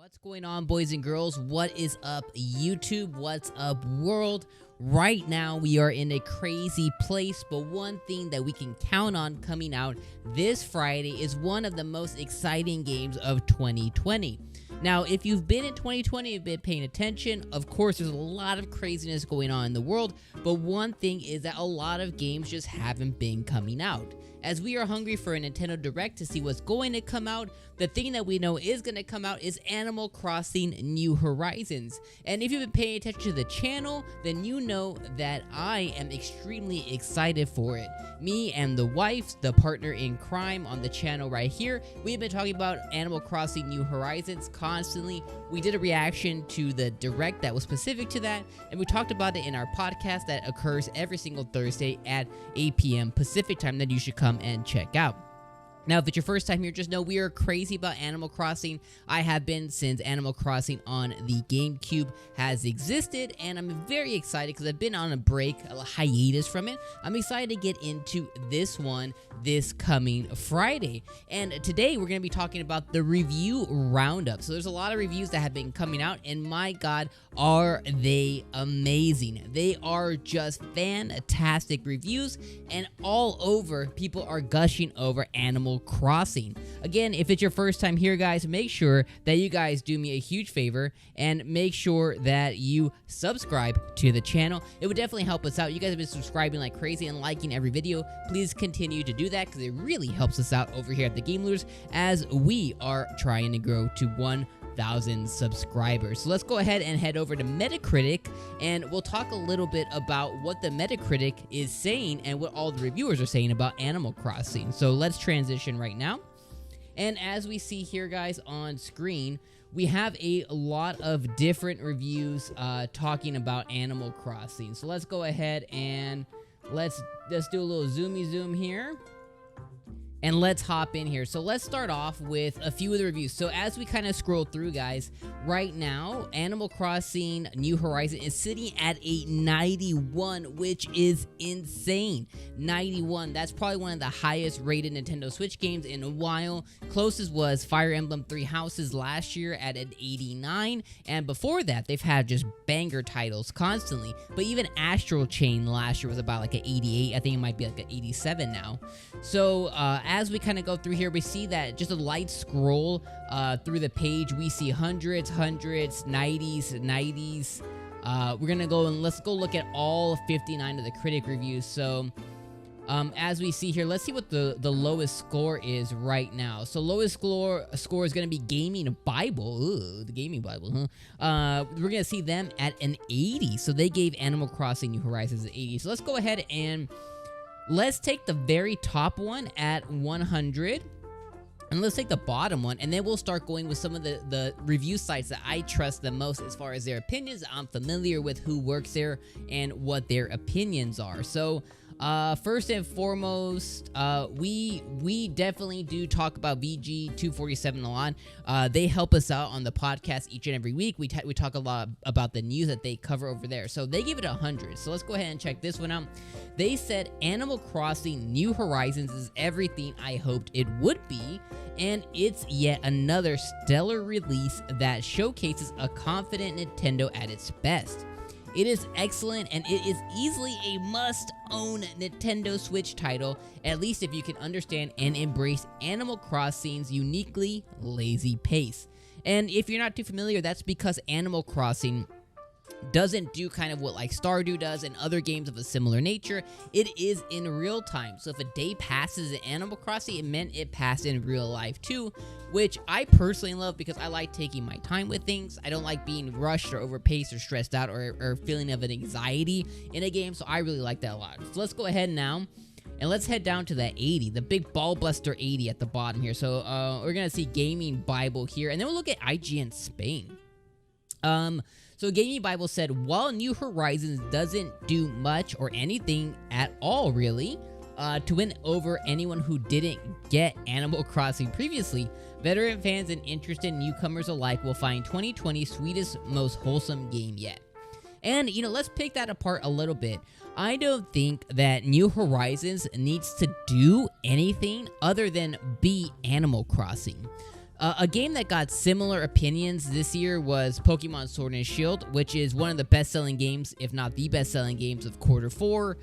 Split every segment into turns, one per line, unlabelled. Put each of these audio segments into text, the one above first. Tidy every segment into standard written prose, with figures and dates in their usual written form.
What's going on, boys and girls? What is up, YouTube? What's up, world? Right now, we are in a crazy place, but one thing that we can count on coming out this Friday is one of the most exciting games of 2020. Now, if you've been in 2020, you've been paying attention, of course, there's a lot of craziness going on in the world, but one thing is that a lot of games just haven't been coming out. As we are hungry for a Nintendo Direct to see what's going to come out, the thing that we know is going to come out is Animal Crossing New Horizons. And if you've been paying attention to the channel, then you know that I am extremely excited for it. Me and the wife, the partner in crime on the channel right here, we've been talking about Animal Crossing New Horizons constantly. We did a reaction to the Direct that was specific to that, and we talked about it in our podcast that occurs every single Thursday at 8 p.m. Pacific time that you should come and check out. Now, if it's your first time here, just know we are crazy about Animal Crossing. I have been since Animal Crossing on the GameCube has existed, and I'm very excited because I've been on a break, a hiatus from it. I'm excited to get into this one this coming Friday. And today, we're going to be talking about the review roundup. So there's a lot of reviews that have been coming out, and my God, are they amazing. They are just fantastic reviews, and all over, people are gushing over Animal Crossing. Again, if it's your first time here, guys, make sure that you guys do me a huge favor and make sure that you subscribe to the channel. It would definitely help us out. You guys have been subscribing like crazy and liking every video. Please continue to do that because it really helps us out over here at the Game Lures as we are trying to grow to 1,000 subscribers. So let's go ahead and head over to Metacritic, and we'll talk a little bit about what the Metacritic is saying and what all the reviewers are saying about Animal Crossing. So let's transition right now. And as we see here, guys, on screen, we have a lot of different reviews talking about Animal Crossing. So let's go ahead and let's do a little zoomy zoom here. And let's hop in here. So let's start off with a few of the reviews. So as we kind of scroll through, guys, right now, Animal Crossing New Horizon is sitting at a 91, which is insane. 91, that's probably one of the highest rated Nintendo Switch games in a while. Closest was Fire Emblem Three Houses last year at an 89. And before that, they've had just banger titles constantly. But even Astral Chain last year was about like an 88. I think it might be like an 87 now. So, as we kind of go through here, we see that just a light scroll through the page, we see hundreds, 90s. We're gonna go and let's go look at all 59 of the critic reviews. So as we see here, let's see what the lowest score is right now. So lowest score is gonna be Gaming Bible. Ooh, the Gaming Bible, huh? We're gonna see them at an 80. So they gave Animal Crossing New Horizons an 80. So let's go ahead and let's take the very top one at 100, and let's take the bottom one, and then we'll start going with some of the review sites that I trust the most as far as their opinions. I'm familiar with who works there and what their opinions are. So first and foremost, we definitely do talk about VG247 a lot. They help us out on the podcast each and every week. We talk a lot about the news that they cover over there. So they give it 100. So let's go ahead and check this one out. They said Animal Crossing New Horizons is everything I hoped it would be, and it's yet another stellar release that showcases a confident Nintendo at its best. It is excellent, and it is easily a must-own Nintendo Switch title, at least if you can understand and embrace Animal Crossing's uniquely lazy pace. And if you're not too familiar, that's because Animal Crossing doesn't do kind of what like Stardew does and other games of a similar nature. It is in real time. So if a day passes in Animal Crossing, it meant it passed in real life too, which I personally love because I like taking my time with things. I don't like being rushed or overpaced or stressed out or feeling of an anxiety in a game. So I really like that a lot. So let's go ahead now and let's head down to that 80, the big ball buster 80 at the bottom here. So we're going to see Gaming Bible here, and then we'll look at IGN Spain. So Gaming Bible said, while New Horizons doesn't do much or anything at all really to win over anyone who didn't get Animal Crossing previously, veteran fans and interested newcomers alike will find 2020's sweetest, most wholesome game yet. And, you know, let's pick that apart a little bit. I don't think that New Horizons needs to do anything other than be Animal Crossing. A game that got similar opinions this year was Pokemon Sword and Shield, which is one of the best-selling games, if not the best-selling games of Q4,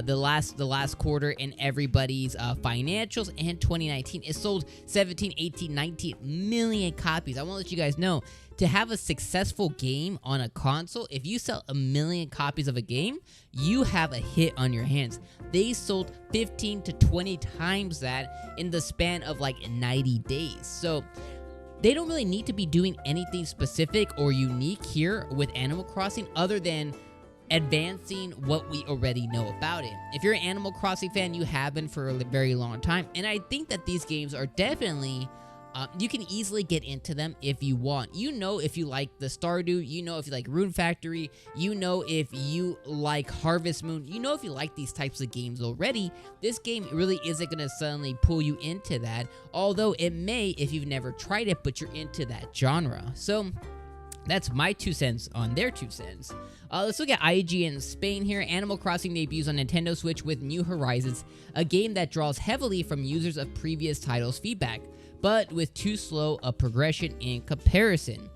the last quarter in everybody's financials. And 2019, it sold 17, 18, 19 million copies. I want to let you guys know, to have a successful game on a console, if you sell 1 million copies of a game, you have a hit on your hands. They sold 15 to 20 times that in the span of like 90 days. So they don't really need to be doing anything specific or unique here with Animal Crossing other than advancing what we already know about it. If you're an Animal Crossing fan, you have been for a very long time, and I think that these games are definitely you can easily get into them if you want. You know, if you like the Stardew, you know if you like Rune Factory, you know if you like Harvest Moon, you know if you like these types of games already. This game really isn't going to suddenly pull you into that, although it may if you've never tried it, but you're into that genre. So that's my 2 cents on their 2 cents. Let's look at IGN Spain here. Animal Crossing debuts on Nintendo Switch with New Horizons, a game that draws heavily from users of previous titles' feedback, but with too slow a progression in comparison.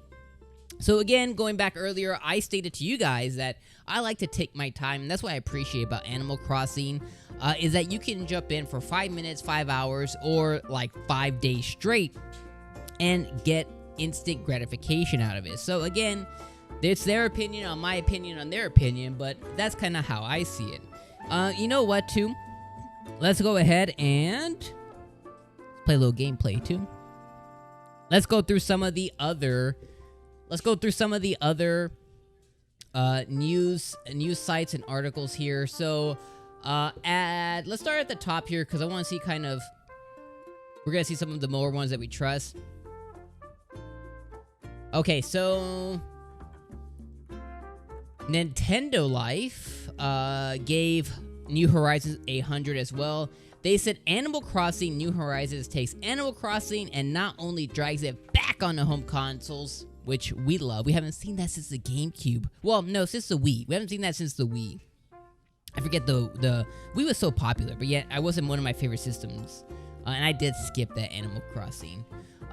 So again, going back earlier, I stated to you guys that I like to take my time, and that's what I appreciate about Animal Crossing, is that you can jump in for 5 minutes, 5 hours, or like 5 days straight and get instant gratification out of it. So again, it's their opinion on my opinion on their opinion, but that's kind of how I see it. You know what, too? Let's go ahead and play a little gameplay too. Let's go through some of the other news sites and articles here. So let's start at the top here because I want to see we're gonna see some of the more ones that we trust. Okay, so Nintendo Life gave New Horizons 100 as well. They said Animal Crossing New Horizons takes Animal Crossing and not only drags it back on the home consoles, which we love. We haven't seen that since the GameCube. Well, no, since the Wii. We haven't seen that since the Wii. I forget the Wii was so popular, but yet I wasn't one of my favorite systems. And I did skip that Animal Crossing.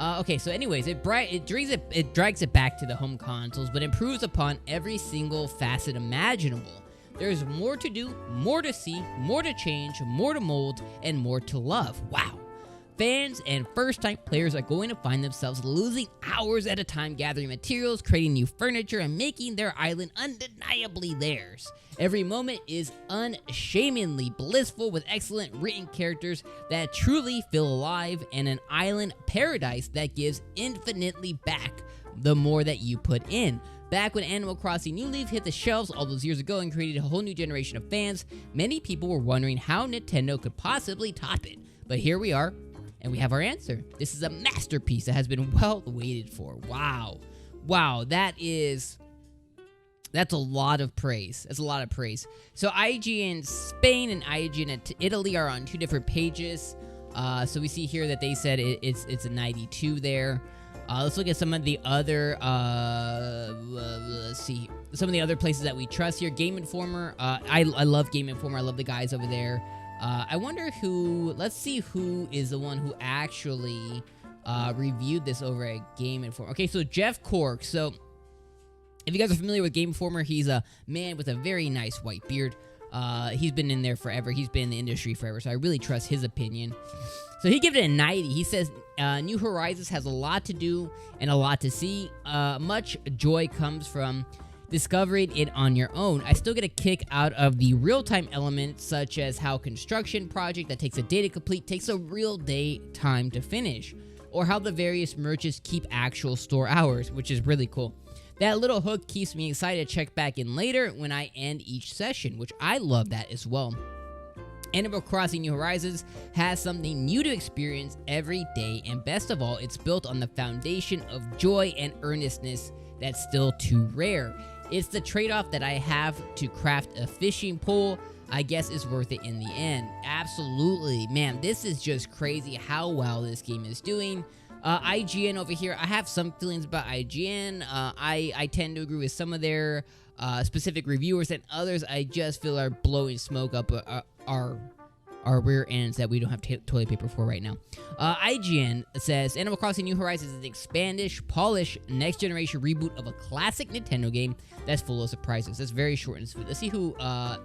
Okay, so anyways, it drags it back to the home consoles, but improves upon every single facet imaginable. There's more to do, more to see, more to change, more to mold, and more to love. Wow. Fans and first-time players are going to find themselves losing hours at a time gathering materials, creating new furniture, and making their island undeniably theirs. Every moment is unshamingly blissful with excellent written characters that truly feel alive and an island paradise that gives infinitely back the more that you put in. Back when Animal Crossing New Leaf hit the shelves all those years ago and created a whole new generation of fans, many people were wondering how Nintendo could possibly top it. But here we are, and we have our answer. This is a masterpiece that has been well waited for. Wow. Wow, that's a lot of praise. That's a lot of praise. So IGN Spain and IGN Italy are on 2 different pages. So we see here that they said it's a 92 there. Let's look at some of the other, let's see, some of the other places that we trust here. Game Informer, I love Game Informer. I love the guys over there. I wonder let's see who is the one who actually reviewed this over at Game Informer. Okay, so Jeff Cork. So if you guys are familiar with Game Informer, he's a man with a very nice white beard. He's been in there forever. He's been in the industry forever, so I really trust his opinion. So he gave it a 90. He says, New Horizons has a lot to do and a lot to see. Much joy comes from discovering it on your own. I still get a kick out of the real-time elements, such as how construction project that takes a day to complete takes a real day time to finish, or how the various merchants keep actual store hours, which is really cool. That little hook keeps me excited to check back in later when I end each session, which I love that as well. Animal Crossing New Horizons has something new to experience every day, and best of all, it's built on the foundation of joy and earnestness that's still too rare. It's the trade-off that I have to craft a fishing pole, I guess is worth it in the end. Absolutely. Man, this is just crazy how well this game is doing. IGN over here, I have some feelings about IGN. I tend to agree with some of their specific reviewers, and others I just feel are blowing smoke up our our rear ends that we don't have toilet paper for right now. IGN says Animal Crossing New Horizons is an expanded, polished, next generation reboot of a classic Nintendo game that's full of surprises. That's very short and sweet. Let's see who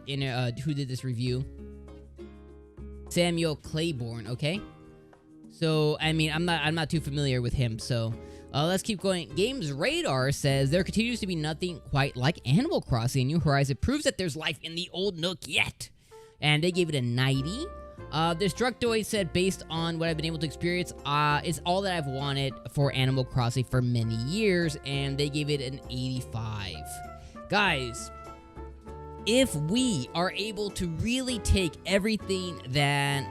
did this review. Samuel Claiborne. Okay, so I mean I'm not too familiar with him, so let's keep going. Games Radar says there continues to be nothing quite like Animal Crossing New Horizons. It proves that there's life in the old Nook yet, and they gave it a 90. Destructoid said, based on what I've been able to experience, it's all that I've wanted for Animal Crossing for many years, and they gave it an 85. Guys, if we are able to really take everything that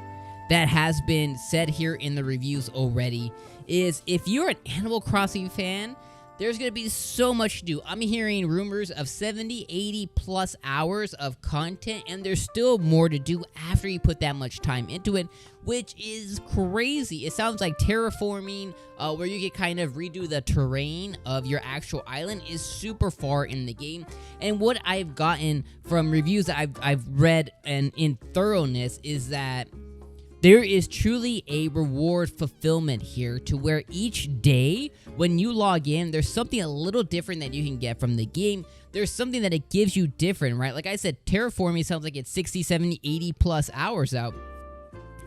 has been said here in the reviews already, is if you're an Animal Crossing fan, there's going to be so much to do. I'm hearing rumors of 70, 80 plus hours of content, and there's still more to do after you put that much time into it, which is crazy. It sounds like terraforming, where you can kind of redo the terrain of your actual island, is super far in the game. And what I've gotten from reviews that I've read and in thoroughness is that there is truly a reward fulfillment here, to where each day when you log in, there's something a little different that you can get from the game. There's something that it gives you different, right? Like I said, terraforming sounds like it's 60, 70, 80 plus hours out.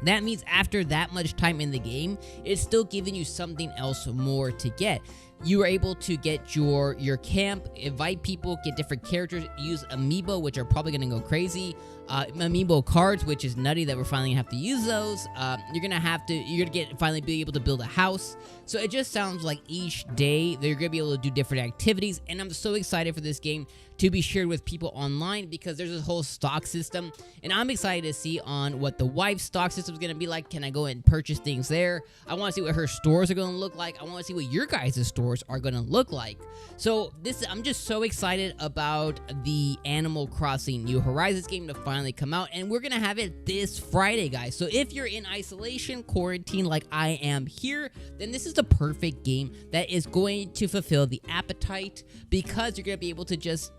That means after that much time in the game, it's still giving you something else more to get. You are able to get your camp, invite people, get different characters, use amiibo, which are probably going to go crazy. Amiibo cards, which is nutty that we're finally going to have to use those. You're going to finally be able to build a house. So it just sounds like each day they're going to be able to do different activities. And I'm so excited for this game to be shared with people online, because there's this whole stock system. And I'm excited to see on what the wife's stock system is going to be like. Can I go and purchase things there? I want to see what her stores are going to look like. I want to see what your guys' stores are going to look like. So I'm just so excited about the Animal Crossing New Horizons game to finally come out, and we're going to have it this Friday, guys. So if you're in isolation, quarantine like I am here, then this is the perfect game that is going to fulfill the appetite, because you're going to be able to just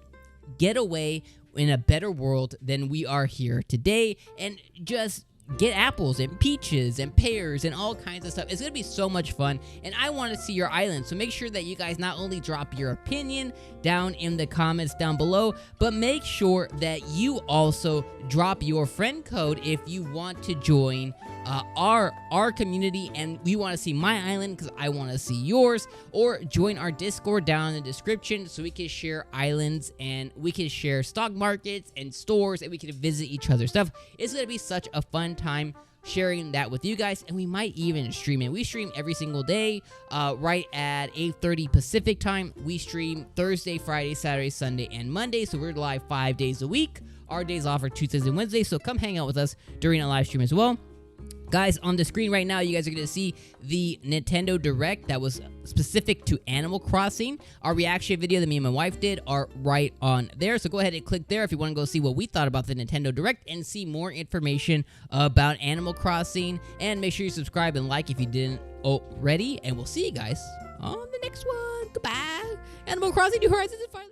get away in a better world than we are here today, and just get apples and peaches and pears and all kinds of stuff. It's going to be so much fun, and I want to see your island. So make sure that you guys not only drop your opinion down in the comments down below, but make sure that you also drop your friend code if you want to join our community, and we want to see my island because I want to see yours, or join our Discord down in the description so we can share islands and we can share stock markets and stores, and we can visit each other's stuff. It's going to be such a fun time sharing that with you guys, and we might even stream it. We stream every single day right at 8:30 Pacific time. We stream Thursday, Friday, Saturday, Sunday, and Monday, so we're live 5 days a week. Our days off are Tuesdays and Wednesdays, so come hang out with us during a live stream as well. Guys, on the screen right now, you guys are going to see the Nintendo Direct that was specific to Animal Crossing. Our reaction video that me and my wife did are right on there. So go ahead and click there if you want to go see what we thought about the Nintendo Direct and see more information about Animal Crossing. And make sure you subscribe and like if you didn't already. And we'll see you guys on the next one. Goodbye. Animal Crossing New Horizons is finally